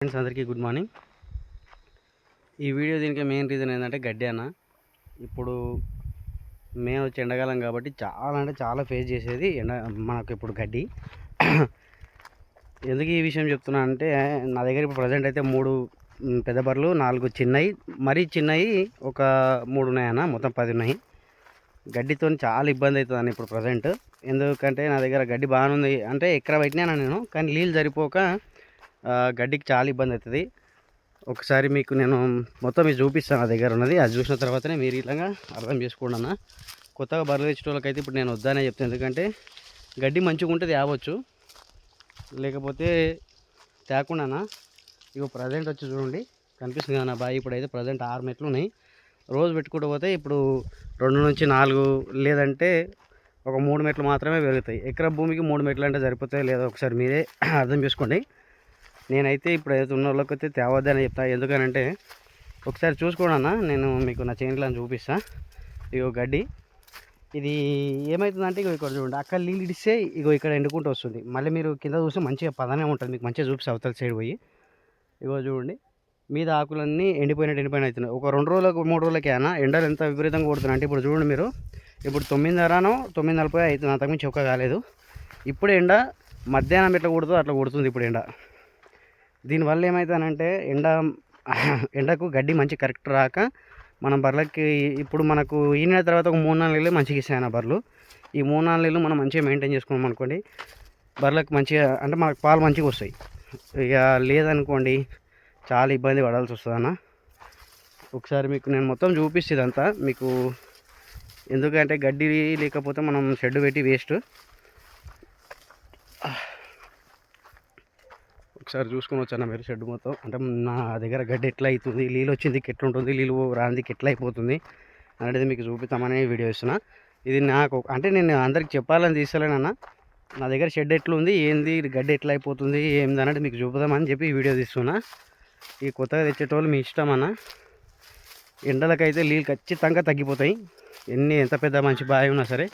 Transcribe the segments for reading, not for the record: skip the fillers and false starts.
Friends అందరికీ good morning. ఈ video దీనికి మెయిన్ రీజన్ ఏంటంటే గడ్డి అన్న. ఇప్పుడు మెయిన్ వచ్చి ఎండాకాలం కాబట్టి చాలా అంటే చాలా ఫేస్ చేసేది మనకు ఇప్పుడు గడ్డి. ఎందుకు ఈ విషయం చెప్తున్నా అంటే నా దగ్గర ఇప్పుడు ప్రజెంట్ అయితే 3 పెద్ద బర్రెలు, 4 చిన్నవి, మరీ చిన్నవి ఒక 3 ఉన్నాయన్న, మొత్తం 10 ఉన్నాయి. గడ్డితో చాలా ఇబ్బంది అవుతుంది అన్న ఇప్పుడు ప్రజెంట్. ఎందుకంటే నా దగ్గర గడ్డి బాగానే ఉంది, అంటే ఎక్కడ పెట్టినా నేను, కానీ నీళ్ళు సరిపోక గడ్డికి చాలా ఇబ్బంది అవుతుంది. ఒకసారి మీకు నేను మొత్తం ఇది చూపిస్తాను, నా దగ్గర ఉన్నది. అది చూసిన తర్వాతనే మీరు ఇలాగా అర్థం చేసుకోండి అన్న. కొత్తగా బర్రెలు తెచ్చేటోళ్ళకైతే ఇప్పుడు నేను వద్దనే చెప్తాను, ఎందుకంటే గడ్డి మంచిగా ఉంటుంది తేవచ్చు, లేకపోతే తేకుండా. ఇక ప్రజెంట్ వచ్చి చూడండి, కనిపిస్తుంది కదా నా బావి. ఇప్పుడైతే ప్రజెంట్ 6 మెట్లు ఉన్నాయి. రోజు పెట్టుకుంటూ పోతే ఇప్పుడు 2 నుంచి 4 లేదంటే ఒక 3 మెట్లు మాత్రమే పెరుగుతాయి. ఎకరా భూమికి 3 మెట్లు అంటే సరిపోతాయి లేదా ఒకసారి మీరే అర్థం చేసుకోండి. నేనైతే ఇప్పుడు ఏదైతే ఉన్న వాళ్ళకైతే తేవద్దని చెప్తాను. ఎందుకనంటే ఒకసారి చూసుకోండి అన్న, నేను మీకు నా చేనులో చూపిస్తాను. ఇగో గడ్డి, ఇది ఏమవుతుందంటే ఇగో ఇక్కడ చూడండి, అక్కడ నీళ్ళు ఇడిస్తే ఇగో ఇక్కడ ఎండుకుంటూ వస్తుంది. మళ్ళీ మీరు కింద చూస్తే మంచిగా పదనే ఉంటుంది, మీకు మంచిగా చూపిస్తే అవతల సైడ్ పోయి. ఇగో చూడండి, మీద ఆకులన్నీ ఎండిపోయిన అవుతున్నాయి. ఒక 2 రోజులకు 3 రోజులకే అన్న ఎండలు ఎంత విపరీతంగా కొడుతున్నాయి అంటే ఇప్పుడు చూడండి మీరు, ఇప్పుడు 9:30 9:40 అవుతుంది, అంతకుమించి ఒక్క కాలేదు. ఇప్పుడు ఎండ మధ్యాహ్నం ఎట్లా కొడుతుందో అట్లా కొడుతుంది ఇప్పుడు ఎండ. దీనివల్ల ఏమవుతుందంటే ఎండకు గడ్డి మంచి కరెక్ట్ రాక మనం బర్రెలకి ఇప్పుడు మనకు ఈనిన తర్వాత ఒక 3-4 నెలలు మంచిగా ఇస్తాయన్న బర్రెలు. ఈ 3-4 నెలలు మనం మంచిగా మెయింటైన్ చేసుకున్నాం అనుకోండి, బర్రెలకు మంచిగా అంటే మనకు పాలు మంచిగా వస్తాయి. ఇక లేదనుకోండి చాలా ఇబ్బంది పడాల్సి వస్తుంది అన్న. ఒకసారి మీకు నేను మొత్తం చూపిస్తే ఇదంతా మీకు, ఎందుకంటే గడ్డి లేకపోతే మనం షెడ్ పెట్టి వేస్ట్. ఒకసారి చూసుకొని వచ్చాను మీరు షెడ్ మొత్తం, అంటే నా దగ్గర గడ్డి ఎట్లా అవుతుంది, నీళ్ళు వచ్చిందికి ఎట్లుంటుంది, నీళ్ళు రాందికి ఎట్లా అయిపోతుంది అనేది మీకు చూపిస్తామని వీడియో ఇస్తున్నా. ఇది నాకు అంటే నేను అందరికి చెప్పాలని తీస్తలేనన్న, నా దగ్గర షెడ్ ఎట్లుంది ఏంది, గడ్డి ఎట్లా అయిపోతుంది ఏంది అన్నది మీకు చూపుదామని చెప్పి ఈ వీడియో తీస్తున్నా. ఈ కొత్తగా తెచ్చేటోళ్ళు మీ ఇష్టం అన్న. ఎండలకైతే నీళ్ళు ఖచ్చితంగా తగ్గిపోతాయి, ఎంత పెద్ద మంచి బావి ఉన్నా సరే.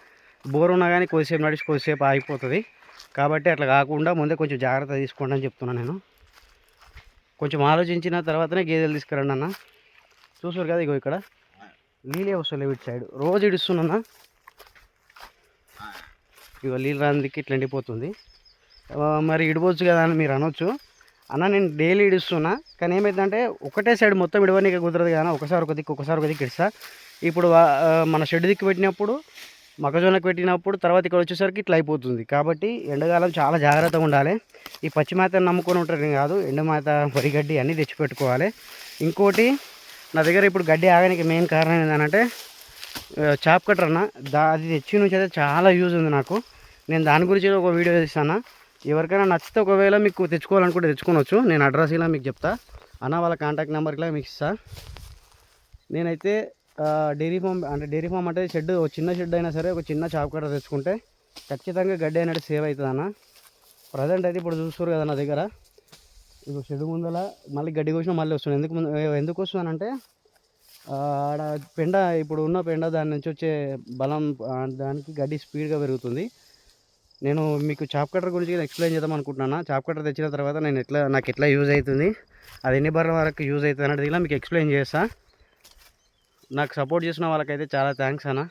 బోర్ ఉన్నా కానీ కొద్దిసేపు నడిచి కొద్దిసేపు ఆగిపోతుంది. కాబట్టి అట్లా కాకుండా ముందే కొంచెం జాగ్రత్త తీసుకోండి అని చెప్తున్నాను నేను. కొంచెం ఆలోచించిన తర్వాతనే గేదెలు తీసుకురండి అన్న. చూసారు కదా, ఇగో ఇక్కడ నీళ్ళే వస్తలేవు ఇటు సైడ్, రోజు ఇడుస్తున్నా. ఇగో నీళ్ళు రాందికి ఇట్లా ఎండిపోతుంది. మరి ఇడిపోవచ్చు కదా అని మీరు అనొచ్చు అన్న. నేను డైలీ ఇడుస్తున్నా, కానీ ఏమైందంటే ఒకటే సైడ్ మొత్తం ఇడవనీకి కుదరదు కదా, ఒకసారి ఒక దిక్కు ఇడుస్తా. ఇప్పుడు మన షెడ్ దిక్కు పెట్టినప్పుడు, మొక్కజొన్నకు పెట్టినప్పుడు, తర్వాత ఇక్కడ వచ్చేసరికి ఇట్లా అయిపోతుంది. కాబట్టి ఎండాకాలం చాలా జాగ్రత్తగా ఉండాలి. ఈ పచ్చి మేతను నమ్ముకొని ఉంటారు కాదు, ఎండమేత, వరిగడ్డి అన్నీ తెచ్చిపెట్టుకోవాలి. ఇంకోటి నా దగ్గర ఇప్పుడు గడ్డి ఆగడానికి మెయిన్ కారణం ఏంటంటే చాప్ కట్టర్ అన్న. అది తెచ్చి నుంచి అయితే చాలా యూజ్ ఉంది నాకు. నేను దాని గురించి ఒక వీడియో తీస్తాను. ఎవరికైనా నచ్చితే ఒకవేళ మీకు తెచ్చుకోవాలనుకుంటే తెచ్చుకోవచ్చు. నేను అడ్రస్ ఇలా మీకు చెప్తా అన్న, వాళ్ళ కాంటాక్ట్ నెంబర్ ఇలా మీకు ఇస్తా. నేనైతే డైరీ ఫామ్ అంటే షెడ్, చిన్న షెడ్ అయినా సరే ఒక చిన్న చాప్ కట్టర్ తెచ్చుకుంటే ఖచ్చితంగా గడ్డి అనేది సేవ్ అవుతుంది అన్న. ప్రజెంట్ అయితే ఇప్పుడు చూస్తారు కదా నా దగ్గర, ఇప్పుడు షెడ్ ముందల మళ్ళీ గడ్డి కోసిన మళ్ళీ వస్తుంది. ఎందుకు వస్తుందనంటే ఆడ పెండ, ఇప్పుడు ఉన్న పెండ దాని నుంచి వచ్చే బలం, దానికి గడ్డి స్పీడ్గా పెరుగుతుంది. నేను మీకు చాప్ కట్టర్ గురించి ఎక్స్ప్లెయిన్ చేద్దాం అనుకుంటున్నాను. చాప్ కట్టర్ తెచ్చిన తర్వాత నాకు ఎట్లా యూజ్ అవుతుంది, అది ఎన్ని బర్రెల వరకు యూజ్ అవుతుంది అనేది ఇలా మీకు ఎక్స్ప్లెయిన్ చేస్తా. నాకు సపోర్ట్ చేసిన వాళ్ళకైతే చాలా థ్యాంక్స్ అన్న.